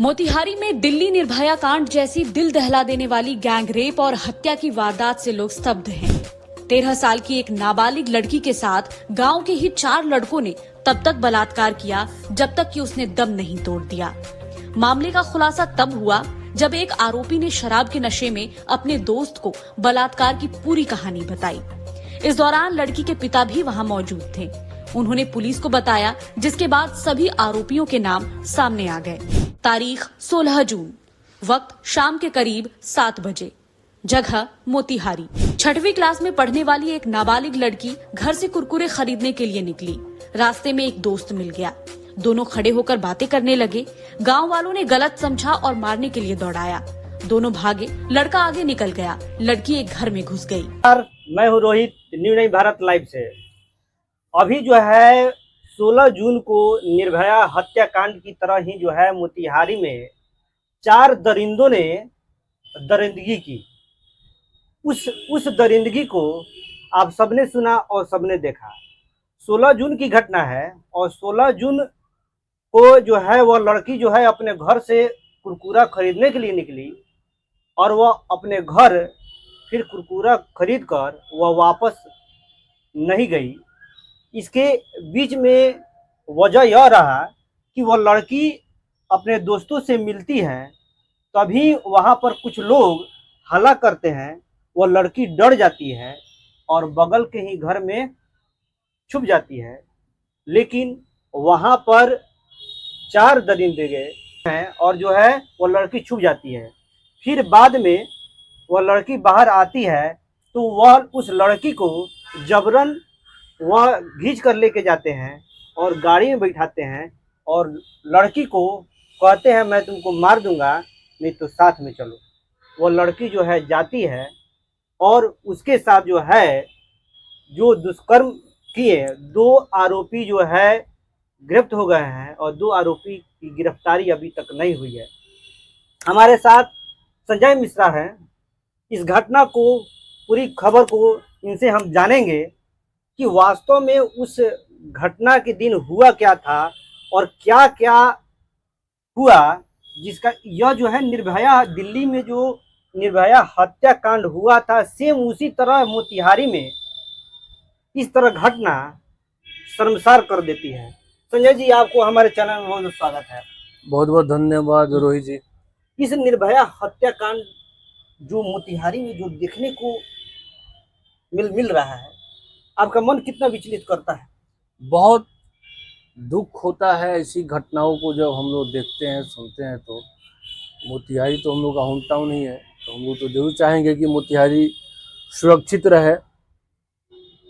मोतिहारी में दिल्ली निर्भया कांड जैसी दिल दहला देने वाली गैंग रेप और हत्या की वारदात से लोग स्तब्ध हैं। 13 साल की एक नाबालिग लड़की के साथ गांव के ही 4 लड़कों ने तब तक बलात्कार किया जब तक कि उसने दम नहीं तोड़ दिया। मामले का खुलासा तब हुआ जब एक आरोपी ने शराब के नशे में अपने दोस्त को बलात्कार की पूरी कहानी बताई। इस दौरान लड़की के पिता भी वहां मौजूद थे। उन्होंने पुलिस को बताया, जिसके बाद सभी आरोपियों के नाम सामने आ गए। तारीख 16 जून, वक्त शाम के करीब 7 बजे, जगह मोतिहारी। 6वीं क्लास में पढ़ने वाली एक नाबालिग लड़की घर से कुरकुरे खरीदने के लिए निकली। रास्ते में एक दोस्त मिल गया। दोनों खड़े होकर बातें करने लगे। गांव वालों ने गलत समझा और मारने के लिए दौड़ाया। दोनों भागे, लड़का आगे निकल गया, लड़की एक घर में घुस गई। मैं हूँ रोहित, न्यू नई भारत लाइव से। अभी जो है 16 जून को निर्भया हत्याकांड की तरह ही जो है मोतिहारी में 4 दरिंदों ने दरिंदगी की। उस दरिंदगी को आप सबने सुना और सबने देखा। 16 जून की घटना है और 16 जून को जो है वह लड़की जो है अपने घर से कुरकुरा खरीदने के लिए निकली और वह अपने घर फिर कुरकुरा खरीद कर वह वापस नहीं गई। इसके बीच में वजह यह रहा कि वह लड़की अपने दोस्तों से मिलती है, तभी वहाँ पर कुछ लोग हल्ला करते हैं। वह लड़की डर जाती है और बगल के ही घर में छुप जाती है, लेकिन वहाँ पर 4 दरिंदे गए हैं और जो है वह लड़की छुप जाती है। फिर बाद में वह लड़की बाहर आती है तो वह उस लड़की को जबरन वह घींच कर लेके जाते हैं और गाड़ी में बैठाते हैं और लड़की को कहते हैं मैं तुमको मार दूंगा, नहीं तो साथ में चलो। वो लड़की जो है जाती है और उसके साथ जो है जो दुष्कर्म किए 2 आरोपी जो है गिरफ्त हो गए हैं और 2 आरोपी की गिरफ्तारी अभी तक नहीं हुई है। हमारे साथ संजय मिश्रा हैं। इस घटना को, पूरी खबर को इनसे हम जानेंगे कि वास्तव में उस घटना के दिन हुआ क्या था और क्या क्या हुआ, जिसका यह जो है निर्भया, दिल्ली में जो निर्भया हत्याकांड हुआ था, सेम उसी तरह मोतिहारी में इस तरह घटना शर्मसार कर देती है। संजय जी, आपको हमारे चैनल में बहुत स्वागत है। बहुत बहुत धन्यवाद रोहित जी। इस निर्भया हत्याकांड जो मोतिहारी में जो देखने को मिल रहा है, आपका मन कितना विचलित करता है? बहुत दुख होता है ऐसी घटनाओं को जब हम लोग देखते हैं, सुनते हैं। तो मोतिहारी तो हम लोग का होम टाउन ही है, तो हम लोग तो जरूर चाहेंगे कि मोतिहारी सुरक्षित रहे,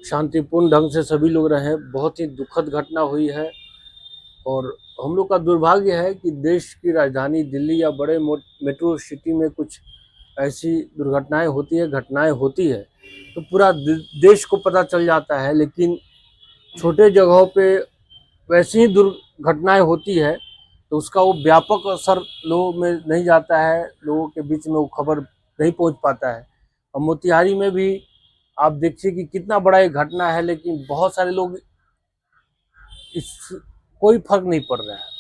शांतिपूर्ण ढंग से सभी लोग रहें। बहुत ही दुखद घटना हुई है और हम लोग का दुर्भाग्य है कि देश की राजधानी दिल्ली या बड़े मेट्रो सिटी में कुछ ऐसी दुर्घटनाएं होती है, घटनाएं होती है तो पूरा देश को पता चल जाता है, लेकिन छोटे जगहों पे वैसी ही दुर्घटनाएं होती है तो उसका वो व्यापक असर लोगों में नहीं जाता है, लोगों के बीच में वो खबर नहीं पहुंच पाता है। और मोतिहारी में भी आप देखिए कि कितना बड़ा एक घटना है, लेकिन बहुत सारे लोग इस कोई फर्क नहीं पड़ रहा है।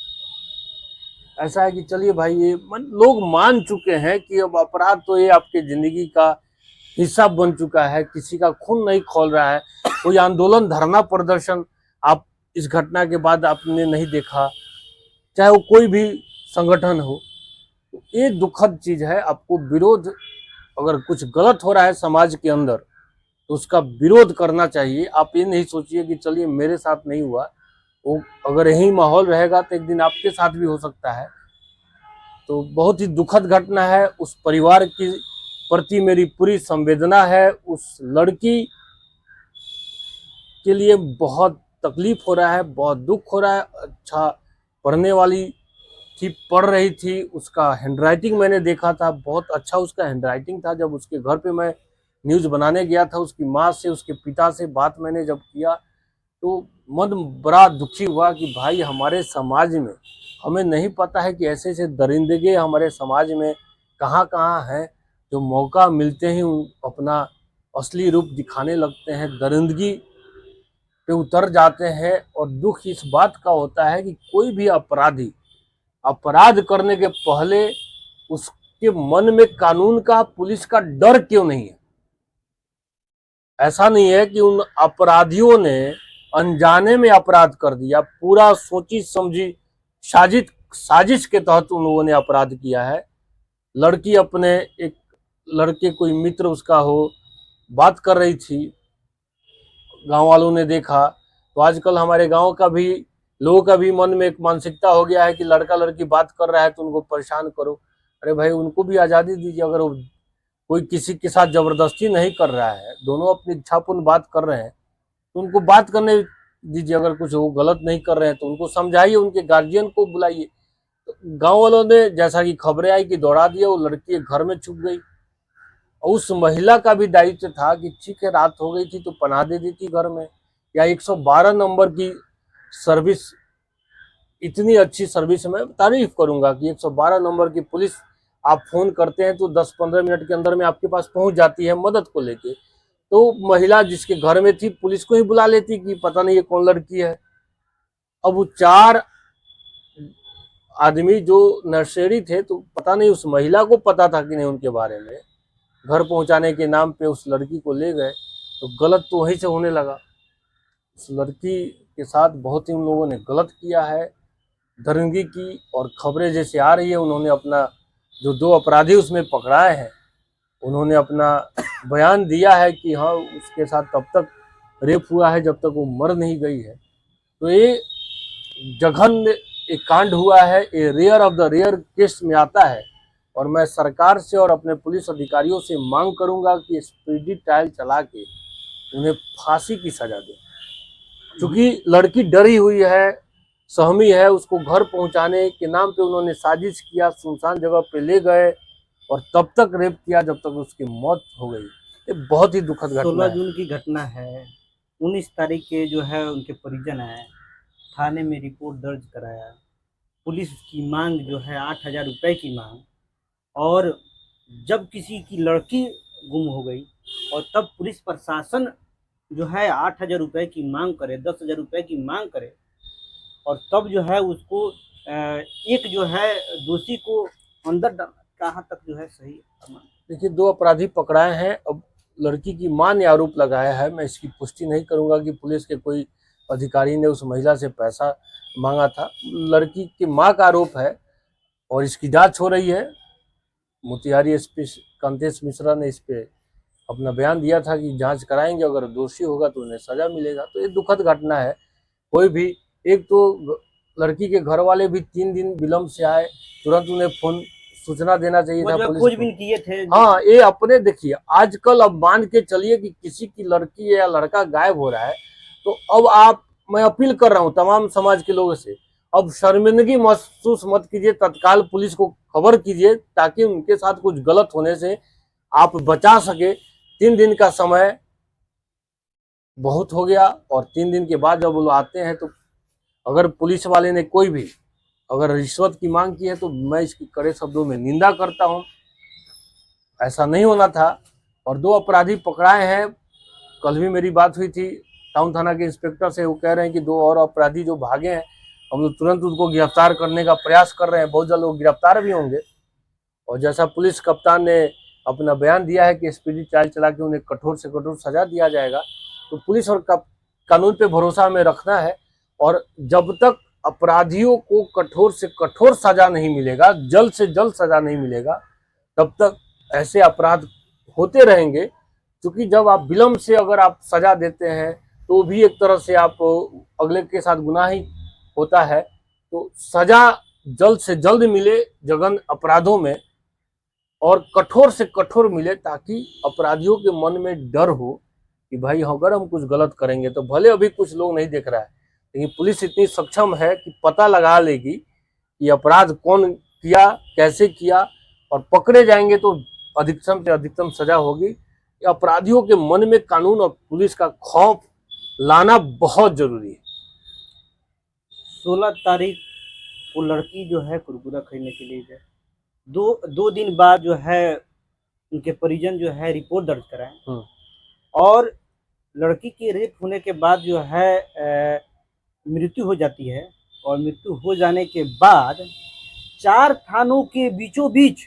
ऐसा है कि चलिए भाई, ये लोग मान चुके हैं कि अब अपराध तो ये आपके जिंदगी का हिस्सा बन चुका है, किसी का खून नहीं खौल रहा है। कोई आंदोलन, धरना प्रदर्शन आप इस घटना के बाद आपने नहीं देखा, चाहे वो कोई भी संगठन हो। ये दुखद चीज है। आपको विरोध, अगर कुछ गलत हो रहा है समाज के अंदर तो उसका विरोध करना चाहिए। आप ये नहीं सोचिए कि चलिए मेरे साथ नहीं हुआ, वो अगर यही माहौल रहेगा तो एक दिन आपके साथ भी हो सकता है। तो बहुत ही दुखद घटना है। उस परिवार की प्रति मेरी पूरी संवेदना है। उस लड़की के लिए बहुत तकलीफ हो रहा है, बहुत दुख हो रहा है। अच्छा पढ़ने वाली थी, पढ़ रही थी, उसका हैंडराइटिंग मैंने देखा था, बहुत अच्छा उसका हैंडराइटिंग था। जब उसके घर पे मैं न्यूज़ बनाने गया था, उसकी माँ से, उसके पिता से बात मैंने जब किया तो मन बड़ा दुखी हुआ कि भाई हमारे समाज में, हमें नहीं पता है कि ऐसे ऐसे दरिंदगे हमारे समाज में कहाँ कहाँ हैं, जो मौका मिलते ही अपना असली रूप दिखाने लगते हैं, दरिंदगी पे उतर जाते हैं। और दुख इस बात का होता है कि कोई भी अपराधी अपराध करने के पहले उसके मन में कानून का, पुलिस का डर क्यों नहीं है? ऐसा नहीं है कि उन अपराधियों ने अनजाने में अपराध कर दिया, पूरा सोची समझी साजिश के तहत उन लोगों ने अपराध किया है। लड़की अपने एक लड़के, कोई मित्र उसका हो, बात कर रही थी, गांव वालों ने देखा। तो आजकल हमारे गांव का भी, लोगों का भी मन में एक मानसिकता हो गया है कि लड़का लड़की बात कर रहा है तो उनको परेशान करो। अरे भाई, उनको भी आज़ादी दीजिए। अगर वो कोई किसी के साथ जबरदस्ती नहीं कर रहा है, दोनों अपनी इच्छापूर्ण बात कर रहे हैं, तो उनको बात करने दीजिए। अगर कुछ वो गलत नहीं कर रहे हैं तो उनको समझाइए, उनके गार्जियन को बुलाइए। तो गाँव वालों ने, जैसा कि खबरें आई, कि दौड़ा दिया, वो लड़की घर में छुप गई। उस महिला का भी दायित्व था कि ठीक है, रात हो गई थी तो पनाह दे दी थी घर में, या 112 नंबर की सर्विस, इतनी अच्छी सर्विस, मैं तारीफ करूंगा कि 112 नंबर की पुलिस, आप फोन करते हैं तो 10-15 मिनट के अंदर में आपके पास पहुंच जाती है मदद को लेके। तो महिला जिसके घर में थी, पुलिस को ही बुला लेती कि पता नहीं ये कौन लड़की है। अब वो 4 आदमी जो नर्सरी थे, तो पता नहीं उस महिला को पता था कि नहीं उनके बारे में। घर पहुंचाने के नाम पे उस लड़की को ले गए, तो गलत तो वहीं से होने लगा। उस लड़की के साथ बहुत ही उन लोगों ने गलत किया है, दरिंदगी की। और खबरें जैसे आ रही है, उन्होंने अपना, जो 2 अपराधी उसमें पकड़ाए हैं, उन्होंने अपना बयान दिया है कि हाँ, उसके साथ तब तक रेप हुआ है जब तक वो मर नहीं गई है। तो ये जघन्य एक कांड हुआ है, ये rare of the rare case में आता है। और मैं सरकार से और अपने पुलिस अधिकारियों से मांग करूंगा कि स्पीडी ट्रायल चला के उन्हें फांसी की सजा दें। क्योंकि लड़की डरी हुई है, सहमी है, उसको घर पहुंचाने के नाम पे उन्होंने साजिश किया, सुनसान जगह पे ले गए और तब तक रेप किया जब तक उसकी मौत हो गई। ये बहुत ही दुखद घटना 16 है। जून की घटना है। 19 तारीख के जो है उनके परिजन आए, थाने में रिपोर्ट दर्ज कराया। पुलिस की मांग जो है 8,000 रुपये की मांग। और जब किसी की लड़की गुम हो गई और तब पुलिस प्रशासन जो है 8,000 रुपये की मांग करे, 10,000 रुपये की मांग करे, और तब जो है उसको एक जो है दोषी को अंदर डालना, कहाँ तक जो है सही है? देखिए, 2 अपराधी पकड़ाए हैं। अब लड़की की मां ने आरोप लगाया है, मैं इसकी पुष्टि नहीं करूंगा कि पुलिस के कोई अधिकारी ने उस महिला से पैसा मांगा था। लड़की की मां का आरोप है और इसकी जांच हो रही है। मोतिहारी एसपी कांतेश मिश्रा ने इस पे अपना बयान दिया था कि जांच कराएंगे, अगर दोषी होगा तो उन्हें सजा मिलेगा। तो ये दुखद घटना है। कोई भी, एक तो लड़की के घर वाले भी 3 दिन विलम्ब से आए, तुरंत उन्हें फोन सूचना देना चाहिए था पुलिस को। खोजबीन किए थे। हाँ, ये अपने देखिए, आजकल अब मान के चलिए कि किसी की लड़की या लड़का गायब हो रहा है, तो अब मैं अपील कर रहा हूँ तमाम समाज के लोगों से, अब शर्मिंदगी महसूस मत कीजिए, तत्काल पुलिस को खबर कीजिए ताकि उनके साथ कुछ गलत होने से आप बचा सके। 3 दिन का समय बहुत हो गया, और 3 दिन के बाद जब वो आते हैं, तो अगर पुलिस वाले ने कोई भी अगर रिश्वत की मांग की है तो मैं इसकी कड़े शब्दों में निंदा करता हूं। ऐसा नहीं होना था। और 2 अपराधी पकड़ाए हैं। कल भी मेरी बात हुई थी टाउन थाना के इंस्पेक्टर से, वो कह रहे हैं कि 2 और अपराधी जो भागे हैं, हम लोग तुरंत उनको गिरफ्तार करने का प्रयास कर रहे हैं, बहुत जल्द लोग गिरफ्तार भी होंगे। और जैसा पुलिस कप्तान ने अपना बयान दिया है कि स्पीडी ट्रायल चला के उन्हें कठोर से कठोर सजा दिया जाएगा, तो पुलिस और कानून पे भरोसा हमें रखना है। और जब तक अपराधियों को कठोर से कठोर सजा नहीं मिलेगा, जल्द से जल्द सजा नहीं मिलेगा, तब तक ऐसे अपराध होते रहेंगे। क्योंकि जब आप विलम्ब से अगर आप सजा देते हैं तो भी एक तरह से आप अगले के साथ गुनाह ही होता है। तो सजा जल्द से जल्द मिले जघन्य अपराधों में, और कठोर से कठोर मिले, ताकि अपराधियों के मन में डर हो कि भाई अगर हम कुछ गलत करेंगे तो भले अभी कुछ लोग नहीं देख रहा है, लेकिन पुलिस इतनी सक्षम है कि पता लगा लेगी कि अपराध कौन किया, कैसे किया, और पकड़े जाएंगे तो अधिकतम से अधिकतम सजा होगी। अपराधियों के मन में कानून और पुलिस का खौफ लाना बहुत जरूरी है। 16 तारीख वो लड़की जो है कुरकुरा खरीदने के लिए गए। दो दिन बाद जो है उनके परिजन जो है रिपोर्ट दर्ज कराए, और लड़की के रेप होने के बाद जो है मृत्यु हो जाती है। और मृत्यु हो जाने के बाद 4 थानों के बीचों बीच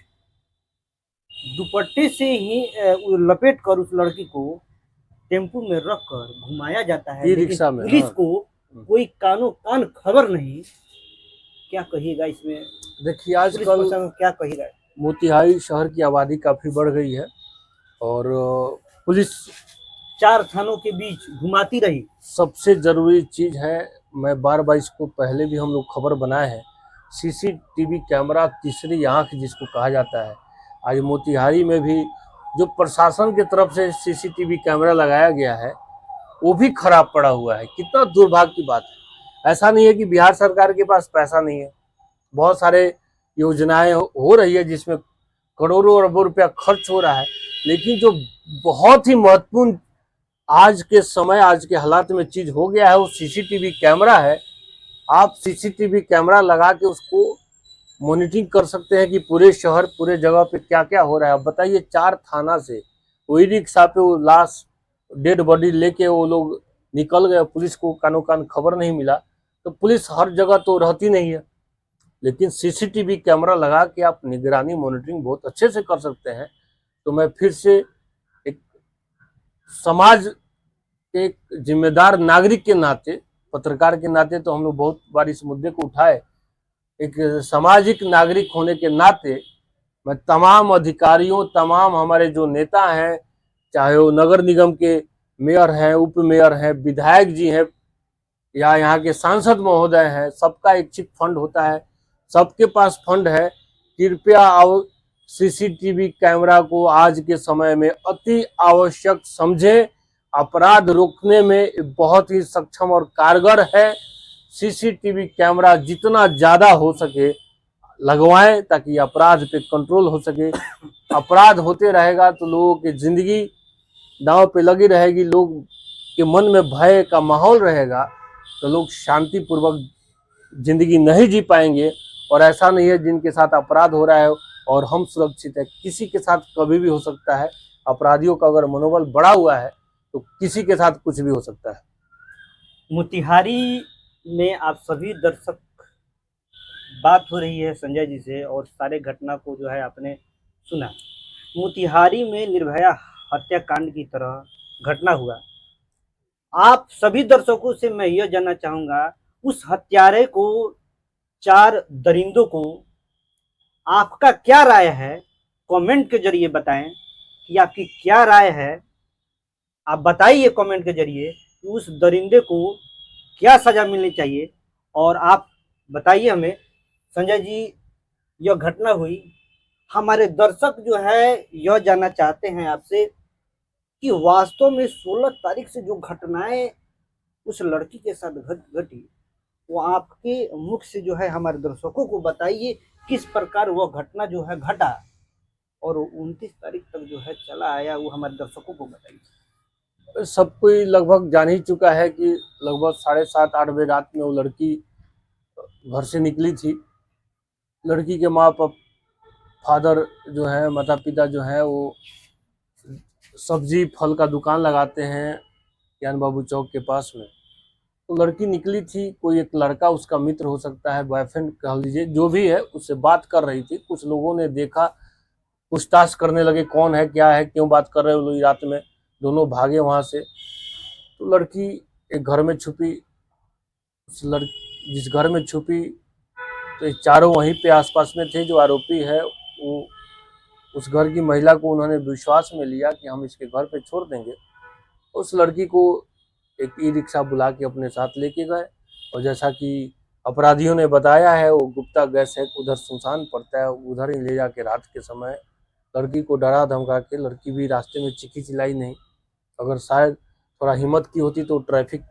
दुपट्टे से ही वो लपेट कर उस लड़की को टेम्पू में रख कर घुमाया जाता है, ई लेकिन रिक्शा में, पुलिस हाँ। को कोई कानो कान खबर नहीं। क्या कहिएगा इसमें, देखिए पुलिस आजकल प्रशासन क्या कहेगा? मोतिहारी शहर की आबादी काफ़ी बढ़ गई है और पुलिस 4 थानों के बीच घुमाती रही। सबसे ज़रूरी चीज़ है। मैं बार बार इसको पहले भी हम लोग खबर बनाए हैं, सीसीटीवी कैमरा तीसरी आंख जिसको कहा जाता है। आज मोतिहारी में भी जो प्रशासन की तरफ से सीसीटीवी कैमरा लगाया गया है वो भी खराब पड़ा हुआ है। कितना दुर्भाग्य की बात है। ऐसा नहीं है कि बिहार सरकार के पास पैसा नहीं है, बहुत सारे योजनाएं हो रही है जिसमें करोड़ों अरबों रुपया खर्च हो रहा है, लेकिन जो बहुत ही महत्वपूर्ण आज के समय आज के हालात में चीज हो गया है वो सीसीटीवी कैमरा है। आप सीसीटीवी कैमरा लगा के उसको मॉनिटरिंग कर सकते हैं कि पूरे शहर पूरे जगह पे क्या क्या हो रहा है। अब बताइए 4 थाना से वही रिक्शा पे वो लाश डेड बॉडी लेके वो लोग निकल गए, पुलिस को कानो कान खबर नहीं मिला। तो पुलिस हर जगह तो रहती नहीं है, लेकिन सीसीटीवी कैमरा लगा के आप निगरानी मॉनिटरिंग बहुत अच्छे से कर सकते हैं। तो मैं फिर से एक समाज के एक जिम्मेदार नागरिक के नाते, पत्रकार के नाते तो हम लोग बहुत बार इस मुद्दे को उठाए, एक सामाजिक नागरिक होने के नाते मैं तमाम अधिकारियों, तमाम हमारे जो नेता हैं, चाहे वो नगर निगम के मेयर हैं, उप मेयर हैं, विधायक जी हैं या यहाँ के सांसद महोदय हैं, सबका इच्छित फंड होता है, सबके पास फंड है। कृपया आओ सीसीटीवी कैमरा को आज के समय में अति आवश्यक समझें। अपराध रोकने में बहुत ही सक्षम और कारगर है। सीसीटीवी कैमरा जितना ज्यादा हो सके लगवाएं ताकि अपराध पे कंट्रोल हो सके। अपराध होते रहेगा तो लोगों की जिंदगी दांव पे लगी रहेगी, लोग के मन में भय का माहौल रहेगा तो लोग शांतिपूर्वक जिंदगी नहीं जी पाएंगे। और ऐसा नहीं है जिनके साथ अपराध हो रहा है और हम सुरक्षित है, किसी के साथ कभी भी हो सकता है। अपराधियों का अगर मनोबल बढ़ा हुआ है तो किसी के साथ कुछ भी हो सकता है। मोतिहारी में आप सभी दर्शक, बात हो रही है संजय जी से और सारे घटना को जो है आपने सुना। मोतिहारी में निर्भया हत्याकांड की तरह घटना हुआ। आप सभी दर्शकों से मैं यह जानना चाहूंगा, उस हत्यारे को, 4 दरिंदों को आपका क्या राय है? कमेंट के जरिए बताएं कि आपकी क्या राय है। आप बताइए कमेंट के जरिए कि उस दरिंदे को क्या सजा मिलनी चाहिए। और आप बताइए हमें संजय जी, यह घटना हुई, हमारे दर्शक जो है यह जानना चाहते हैं आपसे कि वास्तव में 16 तारीख से जो घटनाएं उस लड़की के साथ घटी, वो आपके मुख से जो है हमारे दर्शकों को बताइए किस प्रकार वह घटना जो है घटा और 29 तारीख तक जो है चला आया, वो हमारे दर्शकों को बताइए। सब कोई लगभग जान ही चुका है कि लगभग 7:30-8 बजे रात में वो लड़की घर से निकली थी। लड़की के माँ बाप, फादर जो है, माता पिता जो है वो सब्जी फल का दुकान लगाते हैं ज्ञान बाबू चौक के पास में। तो लड़की निकली थी, कोई एक लड़का उसका मित्र हो सकता है, बॉयफ्रेंड कह लीजिए, जो भी है, उससे बात कर रही थी। कुछ लोगों ने देखा, पूछताछ करने लगे कौन है, क्या है, क्यों बात कर रहे हो लोग रात में। दोनों भागे वहां से। तो लड़की एक घर में छुपी। उस लड़की जिस घर में छुपी तो ये चारों वहीं पे आसपास में थे। जो आरोपी है वो उस घर की महिला को उन्होंने विश्वास में लिया कि हम इसके घर पे छोड़ देंगे। उस लड़की को एक ई रिक्शा बुला के अपने साथ लेके गए और जैसा कि अपराधियों ने बताया है, वो गुप्ता गैस है, उधर सुनसान पड़ता है, उधर ही ले जाके रात के समय लड़की को डरा धमका के, लड़की भी रास्ते में चीखी चिल्लाई नहीं। अगर शायद थोड़ा हिम्मत की होती तो ट्रैफिक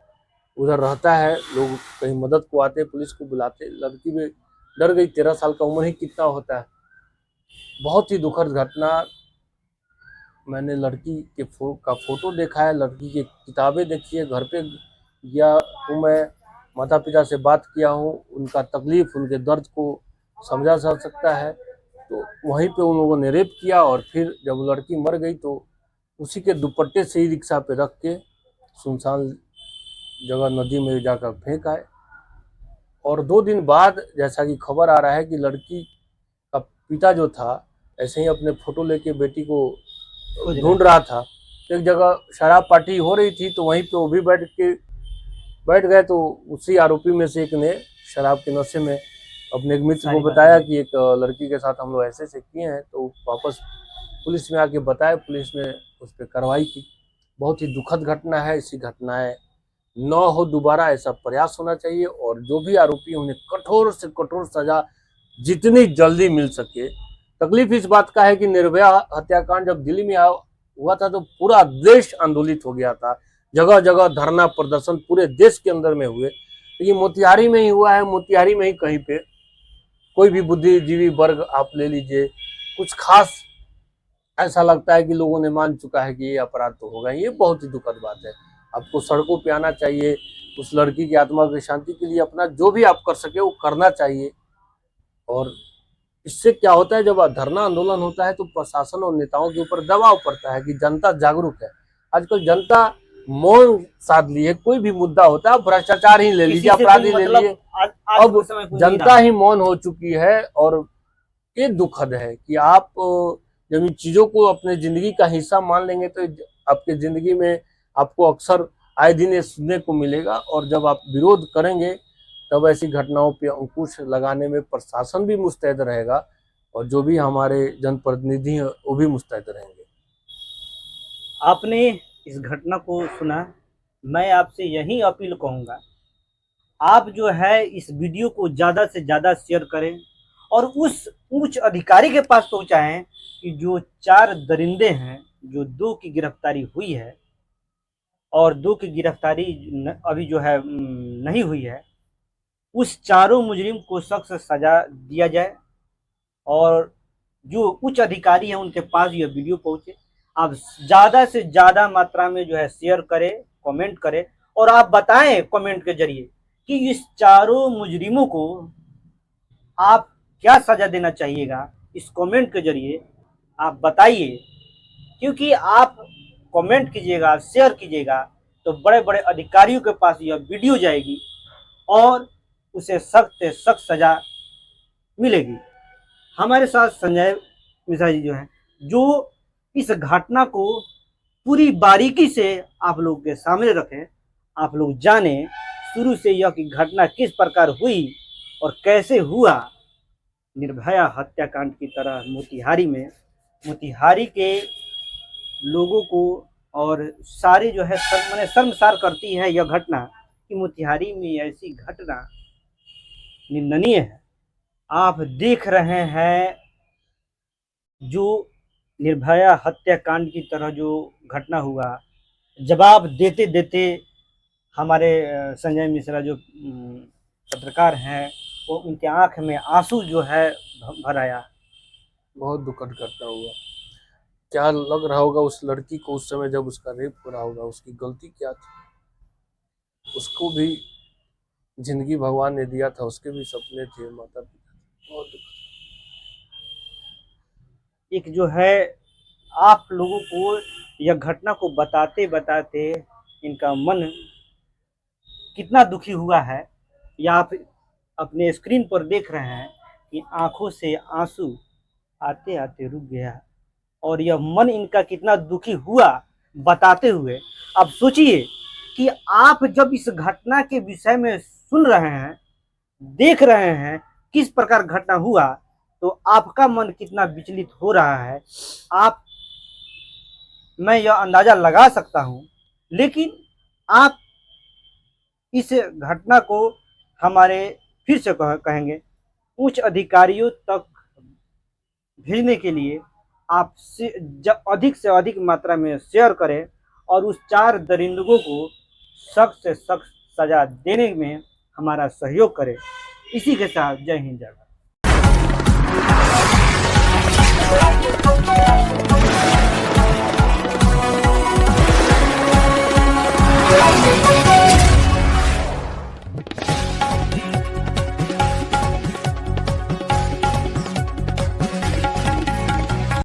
उधर रहता है, लोग कहीं मदद को आते, पुलिस को बुलाते। लड़की भी डर गई, 13 साल का उम्र ही कितना होता है। बहुत ही दुखद घटना। मैंने लड़की के का फोटो देखा है, लड़की की किताबें देखी है, घर पे गया हूँ, मैं माता पिता से बात किया हूँ, उनका तकलीफ, उनके दर्द को समझा जा सकता है। तो वहीं पे उन लोगों ने रेप किया और फिर जब लड़की मर गई तो उसी के दुपट्टे से ही रिक्शा पे रख के सुनसान जगह नदी में जाकर फेंक आए। और 2 दिन बाद जैसा कि खबर आ रहा है कि लड़की का पिता जो था ऐसे ही अपने फोटो लेके बेटी को ढूंढ रहा था। एक जगह शराब पार्टी हो रही थी तो वहीं पे वो भी बैठ गए। तो उसी आरोपी में से एक ने शराब के नशे में अपने एक मित्र को बताया कि एक लड़की के साथ हम लोग ऐसे ऐसे किए हैं। तो वापस पुलिस में आके बताया, पुलिस ने उस पर कार्रवाई की। बहुत ही दुखद घटना है। ऐसी घटनाएं न हो दोबारा, ऐसा प्रयास होना चाहिए और जो भी आरोपी उन्हें कठोर से कठोर सजा जितनी जल्दी मिल सके। तकलीफ इस बात का है कि निर्भया हत्याकांड जब दिल्ली में हुआ था तो पूरा देश आंदोलित हो गया था। जगह जगह धरना प्रदर्शन पूरे देश के अंदर में हुए। लेकिन मोतिहारी में ही हुआ है। मोतिहारी में ही कहीं पे कोई भी बुद्धिजीवी वर्ग आप ले लीजिए, कुछ खास ऐसा लगता है कि लोगों ने मान चुका है कि ये अपराध तो होगा। ये बहुत ही दुखद बात है। आपको सड़कों पे आना चाहिए, उस लड़की की आत्मा की शांति के लिए अपना जो भी आप कर सके वो करना चाहिए। और इससे क्या होता है, जब धरना आंदोलन होता है तो प्रशासन और नेताओं के ऊपर दबाव पड़ता है कि जनता जागरूक है। आजकल जनता मौन साध ली है। कोई भी मुद्दा होता है, भ्रष्टाचार ही ले लीजिए, अपराध ही ले लीजिए, अब जनता ही मौन हो चुकी है। और ये दुखद है कि आप जब इन चीजों को अपने जिंदगी का हिस्सा मान लेंगे तो आपके जिंदगी में आपको अक्सर आए दिन ये सुनने को मिलेगा। और जब आप विरोध करेंगे तब ऐसी घटनाओं पे अंकुश लगाने में प्रशासन भी मुस्तैद रहेगा और जो भी हमारे जनप्रतिनिधि हैं वो भी मुस्तैद रहेंगे। आपने इस घटना को सुना, मैं आपसे यही अपील कहूँगा, आप जो है इस वीडियो को ज़्यादा से ज़्यादा शेयर करें और उस उच्च अधिकारी के पास पहुँचाएं कि जो 4 दरिंदे हैं, जो 2 की गिरफ्तारी हुई है और 2 की गिरफ्तारी अभी जो है नहीं हुई है, उस चारों मुजरिम को सख्त सजा दिया जाए और जो उच्च अधिकारी हैं उनके पास यह वीडियो पहुँचे। आप ज़्यादा से ज़्यादा मात्रा में जो है शेयर करें, कमेंट करें और आप बताएं कमेंट के जरिए कि इस चारों मुजरिमों को आप क्या सज़ा देना चाहिएगा। इस कमेंट के जरिए आप बताइए, क्योंकि आप कमेंट कीजिएगा, शेयर कीजिएगा तो बड़े बड़े अधिकारियों के पास यह वीडियो जाएगी और उसे सख्त से सख्त सज़ा मिलेगी। हमारे साथ संजय मिश्रा जी जो हैं, जो इस घटना को पूरी बारीकी से आप लोग के सामने रखें, आप लोग जाने शुरू से यह कि घटना किस प्रकार हुई और कैसे हुआ। निर्भया हत्याकांड की तरह मोतिहारी में, मोतिहारी के लोगों को और सारे जो है मैंने शर्मसार करती है यह घटना कि मोतिहारी में ऐसी घटना निंदनीय है। आप देख रहे हैं जो निर्भया हत्याकांड की तरह जो घटना हुआ, जवाब देते देते हमारे संजय मिश्रा जो पत्रकार हैं वो उनके आंख में आंसू जो है भर आया। बहुत दुखद घटना हुआ। क्या लग रहा होगा उस लड़की को उस समय जब उसका रेप हो रहा होगा, उसकी गलती क्या थी। उसको भी जिंदगी भगवान ने दिया था, उसके भी सपने थे, माता पिता थे। बहुत दुखद। एक जो है आप लोगों को यह घटना को बताते बताते इनका मन कितना दुखी हुआ है, या आप अपने स्क्रीन पर देख रहे हैं कि आंखों से आंसू आते आते रुक गया और यह मन इनका कितना दुखी हुआ बताते हुए। अब सोचिए कि आप जब इस घटना के विषय में सुन रहे हैं, देख रहे हैं किस प्रकार घटना हुआ, तो आपका मन कितना विचलित हो रहा है मैं यह अंदाजा लगा सकता हूं। लेकिन आप इस घटना को हमारे फिर से कहेंगे उच्च अधिकारियों तक भेजने के लिए आप अधिक से अधिक मात्रा में शेयर करें और उस 4 दरिंदों को सख्त से सख्त सजा देने में हमारा सहयोग करें। इसी के साथ जय हिंद, जय भारत।